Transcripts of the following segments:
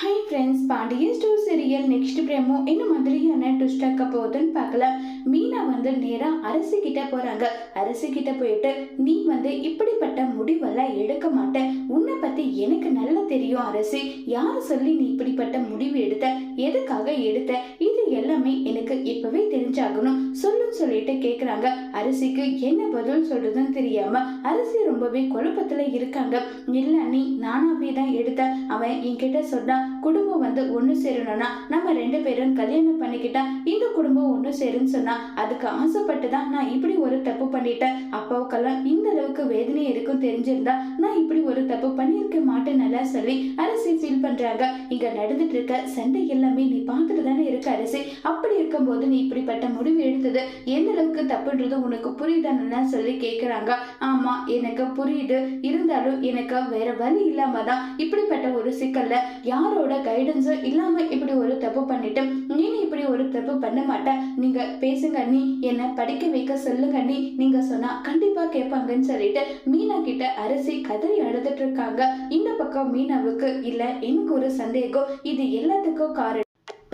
Hi friends, Pandian store serial next promo என்ன மாதிரியான twist ஆக்க போகுதுன்னு பார்க்கலாம். மீனா நேராக அரசி கிட்ட போறாங்க. அரசி கிட்ட போயிட்டு, நீ இப்படிப்பட்ட முடிவெல்லாம் எடுக்க மாட்டேன், உன்னை பத்தி எனக்கு நல்லா தெரியும் அரசி, யாரு சொல்லி நீ இப்படிப்பட்ட முடிவு எடுத்த, எதுக்காக எடுத்த, இது எல்லாமே எனக்கு இப்பவே தெரிஞ்சாகணும் சொல்லுன்னு சொல்லிட்டு கேக்குறாங்க. அரசிக்கு என்ன பதில் சொல்றதுன்னு தெரியாம அரசி ரொம்பவே குழப்பத்துல இருக்காங்க. இல்ல நீ நானாவே தான் எடுத்த, அவன் என்கிட்ட சொன்னா குடும்பம் ஒண்ணு சேரணும்னா நம்ம ரெண்டு பேரும் கல்யாணம் பண்ணிக்கிட்டா இந்த குடும்பம் ஒண்ணு சேருன்னு சொன்னா அதுக்கு ஆசைப்பட்டுதான் நான் இப்படி ஒரு தப்பு பண்ணிட்டேன். அப்பாவுக்கெல்லாம் இந்த அளவுக்கு வேதனை இருக்கும் தெரிஞ்சிருந்தா நான் இப்படி ஒரு தப்பு பண்ணிருக்க மாட்டேன்னு சொல்லி அரசி ஃபீல் பண்றாங்க. இங்க நடந்துட்டு இருக்க சண்டை எல்லாமே நீ பார்த்துட்டு தானே இருக்க அரசி, அப்படி இருக்கும்போது நீ இப்படிப்பட்ட முடிவு எடுத்தது எந்த அளவுக்கு தப்புன்றது உனக்கு புரியுதான்னு சொல்லி கேக்குறாங்க. ஆமா எனக்கு புரியுது, இருந்தாலும் எனக்கு வேற வழி இல்லாம தான் இப்படிப்பட்ட ஒரு சிக்கல்ல யாரோட கைடன்ஸும் இல்லாம இப்படி ஒரு தப்பு பண்ணிட்டு நீ இப்படி ஒரு தப்பு பண்ண மாட்டேன், நீங்க பேசுங்க நீ என்ன படிக்க வைக்க சொல்லுங்க நீங்க சொன்னா கண்டிப்பா கேட்பாங்கன்னு சொல்லிட்டு மீனா கிட்ட அரசி கதறி அழுதுட்டு இருக்காங்க. இந்த பக்கம் மீனாவுக்கு இல்ல எனக்கு ஒரு சந்தேகம், இது எல்லாத்துக்கும் காரணம்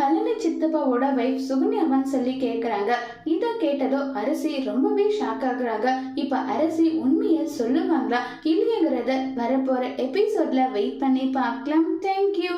பழனி சித்தப்பாவோட வைஃப் சுகன்யாவான்னு சொல்லி கேக்குறாங்க. இத கேட்டதோ அரசி ரொம்பவே ஷாக் ஆகுறாங்க. இப்ப அரசி உண்மையை சொல்லுவாங்களா இல்லையங்கிறத வரப்போற எபிசோட்ல வெயிட் பண்ணி பார்க்கலாம். தேங்க்யூ.